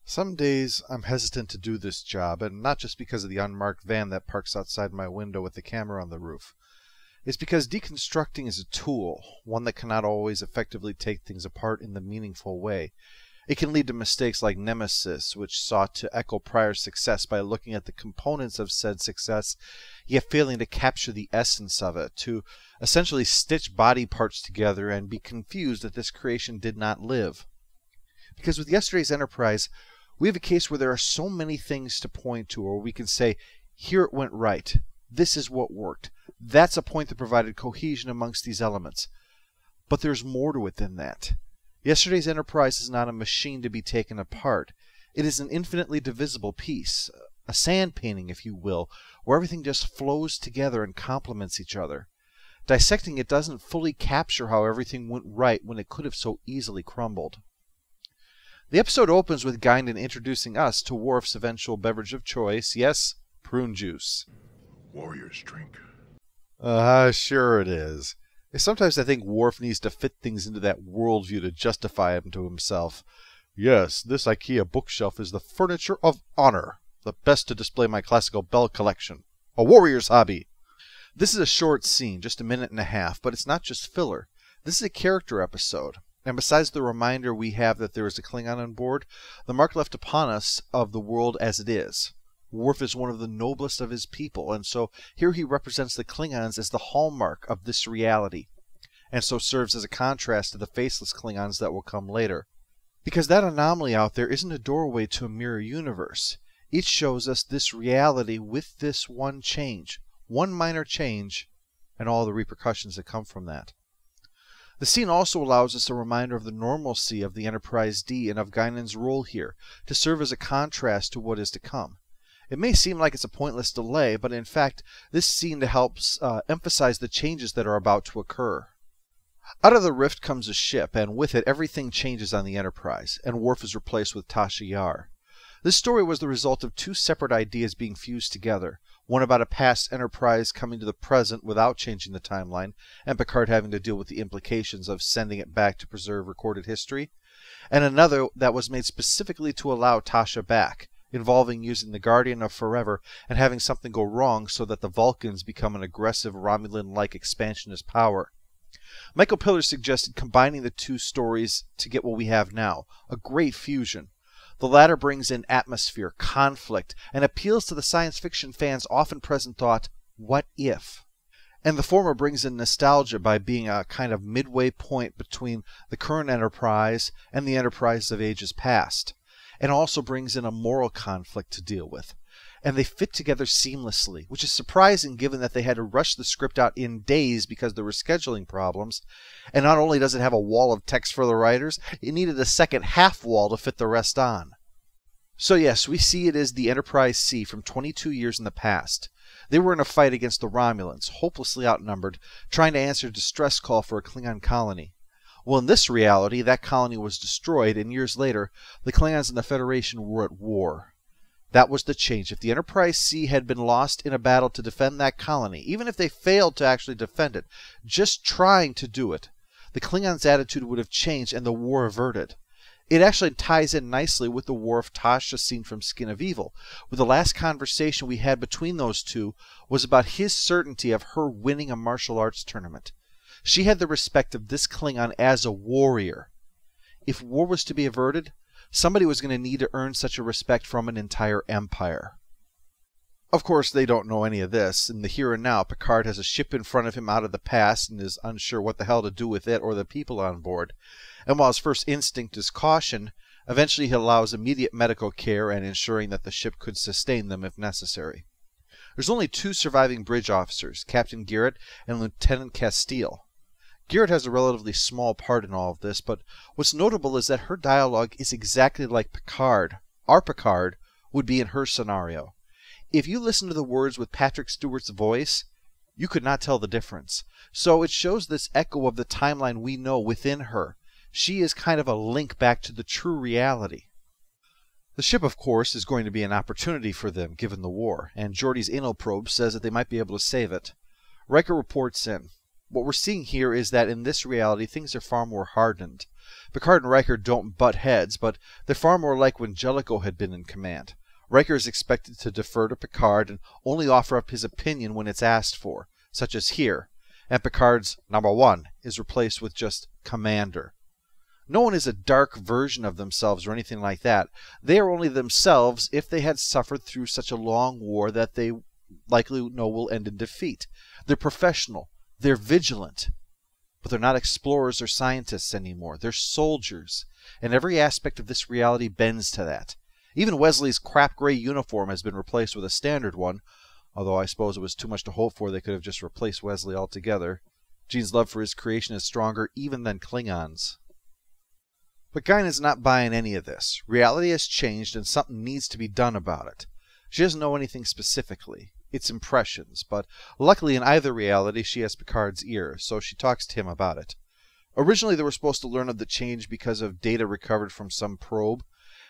Some days I'm hesitant to do this job, and not just because of the unmarked van that parks outside my window with the camera on the roof. It's because deconstructing is a tool, one that cannot always effectively take things apart in the meaningful way. It can lead to mistakes like Nemesis, which sought to echo prior success by looking at the components of said success, yet failing to capture the essence of it, to essentially stitch body parts together and be confused that this creation did not live. Because with yesterday's Enterprise, we have a case where there are so many things to point to, or we can say, here it went right. This is what worked. That's a point that provided cohesion amongst these elements. But there's more to it than that. Yesterday's Enterprise is not a machine to be taken apart. It is an infinitely divisible piece, a sand painting, if you will, where everything just flows together and complements each other. Dissecting it doesn't fully capture how everything went right when it could have so easily crumbled. The episode opens with Guinan introducing us to Worf's eventual beverage of choice, yes, prune juice. Warriors drink. Sure it is. Sometimes I think Worf needs to fit things into that worldview to justify him to himself. Yes, this IKEA bookshelf is the furniture of honor, the best to display my classical bell collection. A warrior's hobby. This is a short scene, just a minute and a half, but it's not just filler. This is a character episode. And besides the reminder we have that there is a Klingon on board, the mark left upon us of the world as it is. Worf is one of the noblest of his people, and so here he represents the Klingons as the hallmark of this reality, and so serves as a contrast to the faceless Klingons that will come later. Because that anomaly out there isn't a doorway to a mirror universe. It shows us this reality with this one change, one minor change, and all the repercussions that come from that. The scene also allows us a reminder of the normalcy of the Enterprise D and of Guinan's role here, to serve as a contrast to what is to come. It may seem like it's a pointless delay, but in fact, this scene helps emphasize the changes that are about to occur. Out of the rift comes a ship, and with it everything changes on the Enterprise, and Worf is replaced with Tasha Yar. This story was the result of two separate ideas being fused together, one about a past Enterprise coming to the present without changing the timeline, and Picard having to deal with the implications of sending it back to preserve recorded history, and another that was made specifically to allow Tasha back, involving using the Guardian of Forever and having something go wrong so that the Vulcans become an aggressive Romulan-like expansionist power. Michael Piller suggested combining the two stories to get what we have now, a great fusion. The latter brings in atmosphere, conflict, and appeals to the science fiction fans' often present thought, what if? And the former brings in nostalgia by being a kind of midway point between the current Enterprise and the Enterprise of ages past, and also brings in a moral conflict to deal with. And they fit together seamlessly, which is surprising given that they had to rush the script out in days because there were scheduling problems. And not only does it have a wall of text for the writers, it needed a second half wall to fit the rest on. So yes, we see it as the Enterprise C from 22 years in the past. They were in a fight against the Romulans, hopelessly outnumbered, trying to answer a distress call for a Klingon colony. Well, in this reality, that colony was destroyed, and years later, the Klingons and the Federation were at war. That was the change. If the Enterprise C had been lost in a battle to defend that colony, even if they failed to actually defend it, just trying to do it, the Klingons' attitude would have changed and the war averted. It actually ties in nicely with the Worf Tasha scene from Skin of Evil, where the last conversation we had between those two was about his certainty of her winning a martial arts tournament. She had the respect of this Klingon as a warrior. If war was to be averted, somebody was going to need to earn such a respect from an entire empire. Of course, they don't know any of this. In the here and now, Picard has a ship in front of him out of the past and is unsure what the hell to do with it or the people on board. And while his first instinct is caution, eventually he allows immediate medical care and ensuring that the ship could sustain them if necessary. There's only two surviving bridge officers, Captain Garrett and Lieutenant Castile. Garrett has a relatively small part in all of this, but what's notable is that her dialogue is exactly like Picard, our Picard, would be in her scenario. If you listen to the words with Patrick Stewart's voice, you could not tell the difference. So it shows this echo of the timeline we know within her. She is kind of a link back to the true reality. The ship, of course, is going to be an opportunity for them, given the war, and Geordi's anal probe says that they might be able to save it. Riker reports in. What we're seeing here is that in this reality, things are far more hardened. Picard and Riker don't butt heads, but they're far more like when Jellicoe had been in command. Riker is expected to defer to Picard and only offer up his opinion when it's asked for, such as here, and Picard's number one is replaced with just Commander. No one is a dark version of themselves or anything like that. They are only themselves if they had suffered through such a long war that they likely know will end in defeat. They're professional. They're vigilant. But they're not explorers or scientists anymore. They're soldiers. And every aspect of this reality bends to that. Even Wesley's crap gray uniform has been replaced with a standard one, although I suppose it was too much to hope for. They could have just replaced Wesley altogether. Gene's love for his creation is stronger even than Klingons. But Guinan's not buying any of this. Reality has changed and something needs to be done about it. She doesn't know anything specifically. It's impressions, but luckily in either reality she has Picard's ear, so she talks to him about it. Originally they were supposed to learn of the change because of data recovered from some probe,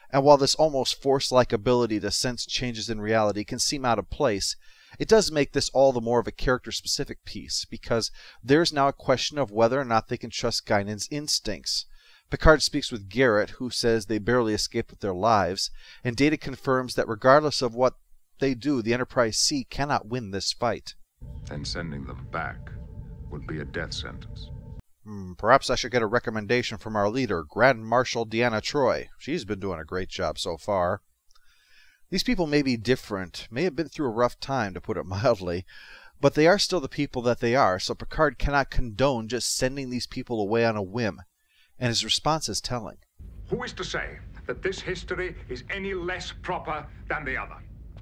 and while this almost Force-like ability to sense changes in reality can seem out of place, it does make this all the more of a character-specific piece, because there's now a question of whether or not they can trust Guinan's instincts. Picard speaks with Garrett, who says they barely escaped with their lives, and Data confirms that regardless of what they do, the Enterprise C cannot win this fight. And sending them back would be a death sentence. Perhaps I should get a recommendation from our leader, Grand Marshal Deanna Troi. She's been doing a great job so far. These people may be different, may have been through a rough time, to put it mildly, but they are still the people that they are, so Picard cannot condone just sending these people away on a whim. And his response is telling. Who is to say that this history is any less proper than the other?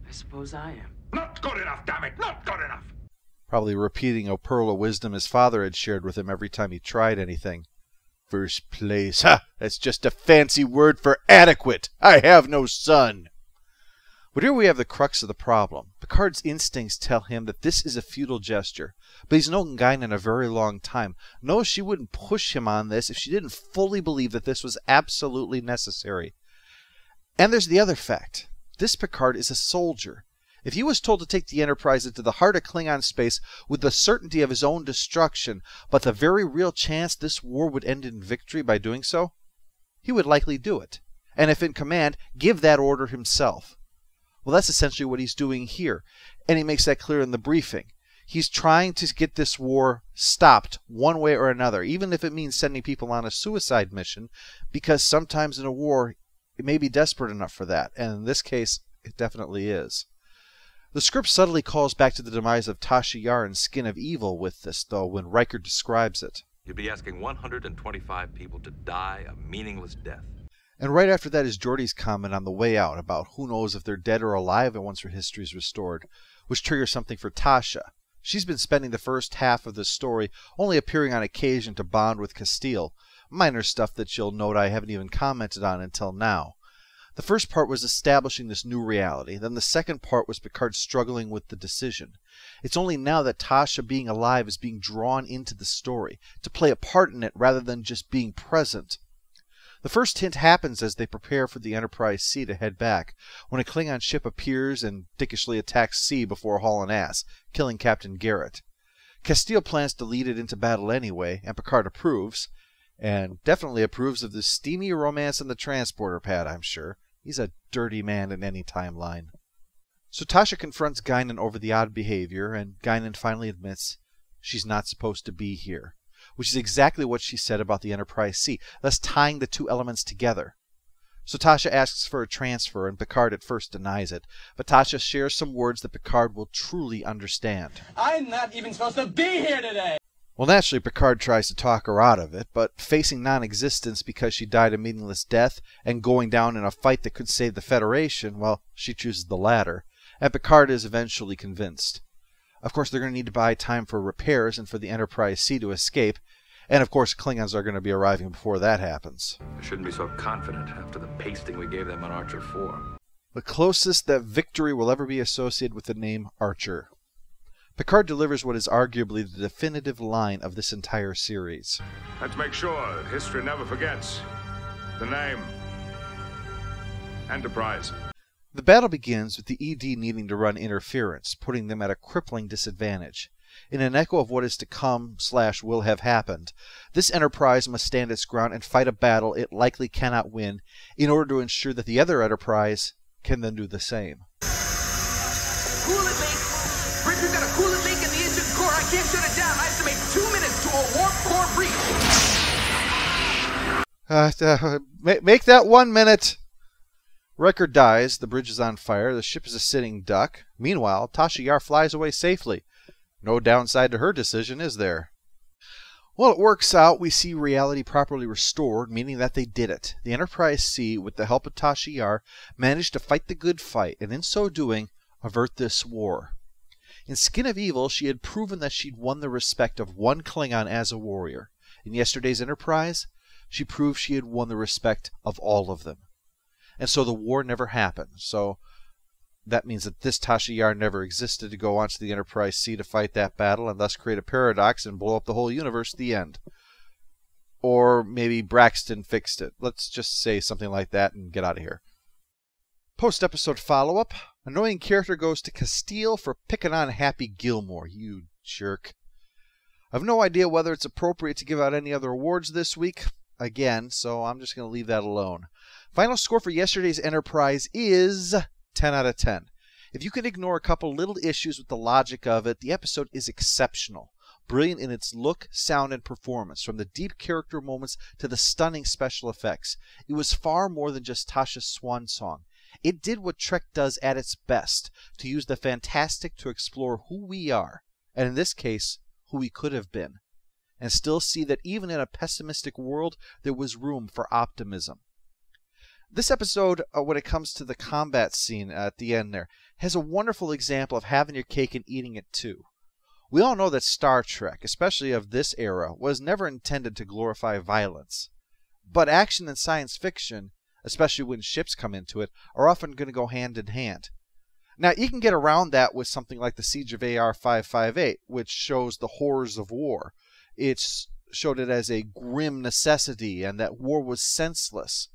I suppose I am. Not good enough, damn it! Not good enough! Probably repeating a pearl of wisdom his father had shared with him every time he tried anything. First place. Ha! That's just a fancy word for adequate. I have no son. But here we have the crux of the problem. Picard's instincts tell him that this is a futile gesture, but he's known Guinan a very long time, knows she wouldn't push him on this if she didn't fully believe that this was absolutely necessary. And there's the other fact. This Picard is a soldier. If he was told to take the Enterprise into the heart of Klingon space with the certainty of his own destruction, but the very real chance this war would end in victory by doing so, he would likely do it. And if in command, give that order himself. Well, that's essentially what he's doing here, and he makes that clear in the briefing. He's trying to get this war stopped one way or another, even if it means sending people on a suicide mission, because sometimes in a war it may be desperate enough for that, and in this case it definitely is. The script subtly calls back to the demise of Tasha Yar in Skin of Evil with this, though, when Riker describes it. You'd be asking 125 people to die a meaningless death. And right after that is Geordi's comment on the way out about who knows if they're dead or alive and once her history is restored, which triggers something for Tasha. She's been spending the first half of the story only appearing on occasion to bond with Castile, minor stuff that you'll note I haven't even commented on until now. The first part was establishing this new reality, then the second part was Picard struggling with the decision. It's only now that Tasha being alive is being drawn into the story, to play a part in it rather than just being present. The first hint happens as they prepare for the Enterprise C to head back, when a Klingon ship appears and dickishly attacks C before hauling ass, killing Captain Garrett. Castile plans to lead it into battle anyway, and Picard approves, and definitely approves of the steamy romance in the transporter pad, I'm sure. He's a dirty man in any timeline. So Tasha confronts Guinan over the odd behavior, and Guinan finally admits she's not supposed to be here, which is exactly what she said about the Enterprise C, thus tying the two elements together. So Tasha asks for a transfer, and Picard at first denies it, but Tasha shares some words that Picard will truly understand. I'm not even supposed to be here today! Well, naturally, Picard tries to talk her out of it, but facing non-existence because she died a meaningless death and going down in a fight that could save the Federation, well, she chooses the latter, and Picard is eventually convinced. Of course, they're going to need to buy time for repairs and for the Enterprise C to escape, and of course, Klingons are going to be arriving before that happens. I shouldn't be so confident after the pasting we gave them on Archer 4. The closest that victory will ever be associated with the name Archer. Picard delivers what is arguably the definitive line of this entire series. Let's make sure that history never forgets the name. Enterprise. The battle begins with the ED needing to run interference, putting them at a crippling disadvantage. In an echo of what is to come / will have happened, this Enterprise must stand its ground and fight a battle it likely cannot win in order to ensure that the other Enterprise can then do the same. Coolant leak! Bridge, we've got a coolant leak in the engine core. I can't shut it down. I estimate 2 minutes to a warp core breach. Make that 1 minute! Riker dies, the bridge is on fire, the ship is a sitting duck. Meanwhile, Tasha Yar flies away safely. No downside to her decision, is there? Well, it works out. We see reality properly restored, meaning that they did it. The Enterprise C, with the help of Tasha Yar, managed to fight the good fight, and in so doing, avert this war. In Skin of Evil, she had proven that she'd won the respect of one Klingon as a warrior. In yesterday's Enterprise, she proved she had won the respect of all of them. And so the war never happened. So that means that this Tasha Yar never existed to go onto the Enterprise C to fight that battle and thus create a paradox and blow up the whole universe at the end. Or maybe Braxton fixed it. Let's just say something like that and get out of here. Post-episode follow-up. Annoying character goes to Castile for picking on Happy Gilmore. You jerk. I have no idea whether it's appropriate to give out any other awards this week, again, so I'm just going to leave that alone. Final score for yesterday's Enterprise is 10 out of 10. If you can ignore a couple little issues with the logic of it, the episode is exceptional. Brilliant in its look, sound, and performance, from the deep character moments to the stunning special effects. It was far more than just Tasha's swan song. It did what Trek does at its best, to use the fantastic to explore who we are, and in this case, who we could have been, and still see that even in a pessimistic world, there was room for optimism. This episode, when it comes to the combat scene at the end there, has a wonderful example of having your cake and eating it too. We all know that Star Trek, especially of this era, was never intended to glorify violence. But action and science fiction, especially when ships come into it, are often going to go hand in hand. Now, you can get around that with something like the Siege of AR-558, which shows the horrors of war. It showed it as a grim necessity and that war was senseless.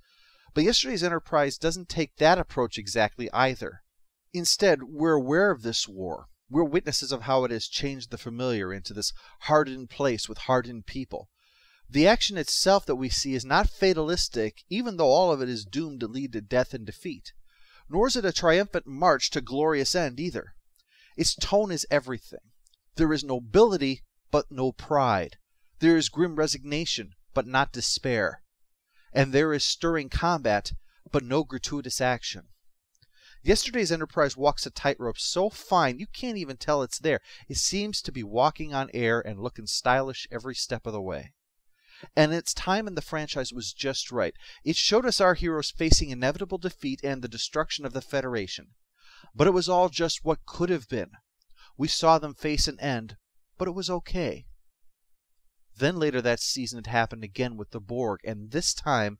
But yesterday's Enterprise doesn't take that approach exactly either. Instead, we're aware of this war. We're witnesses of how it has changed the familiar into this hardened place with hardened people. The action itself that we see is not fatalistic, even though all of it is doomed to lead to death and defeat. Nor is it a triumphant march to glorious end either. Its tone is everything. There is nobility, but no pride. There is grim resignation, but not despair. And there is stirring combat, but no gratuitous action. Yesterday's Enterprise walks a tightrope so fine you can't even tell it's there. It seems to be walking on air and looking stylish every step of the way. And its time in the franchise was just right. It showed us our heroes facing inevitable defeat and the destruction of the Federation. But it was all just what could have been. We saw them face an end, but it was okay. Then later that season it happened again with the Borg, and this time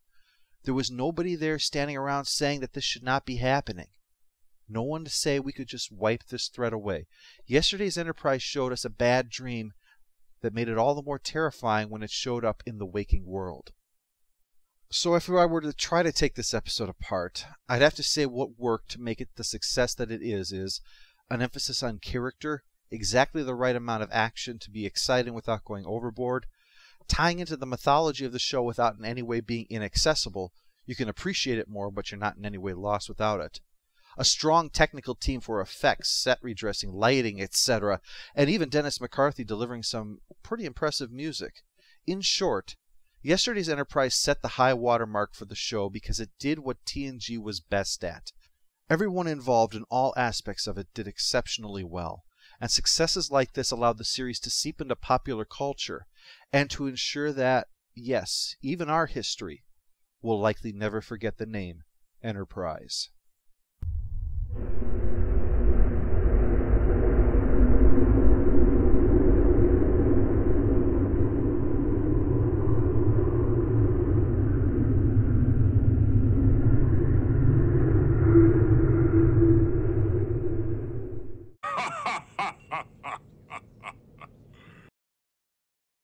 there was nobody there standing around saying that this should not be happening. No one to say we could just wipe this threat away. Yesterday's Enterprise showed us a bad dream that made it all the more terrifying when it showed up in the waking world. So if I were to try to take this episode apart, I'd have to say what worked to make it the success that it is an emphasis on character, exactly the right amount of action to be exciting without going overboard, tying into the mythology of the show without in any way being inaccessible. You can appreciate it more, but you're not in any way lost without it. A strong technical team for effects, set redressing, lighting, etc., and even Dennis McCarthy delivering some pretty impressive music. In short, yesterday's Enterprise set the high water mark for the show because it did what TNG was best at. Everyone involved in all aspects of it did exceptionally well, and successes like this allowed the series to seep into popular culture and to ensure that, yes, even our history will likely never forget the name Enterprise.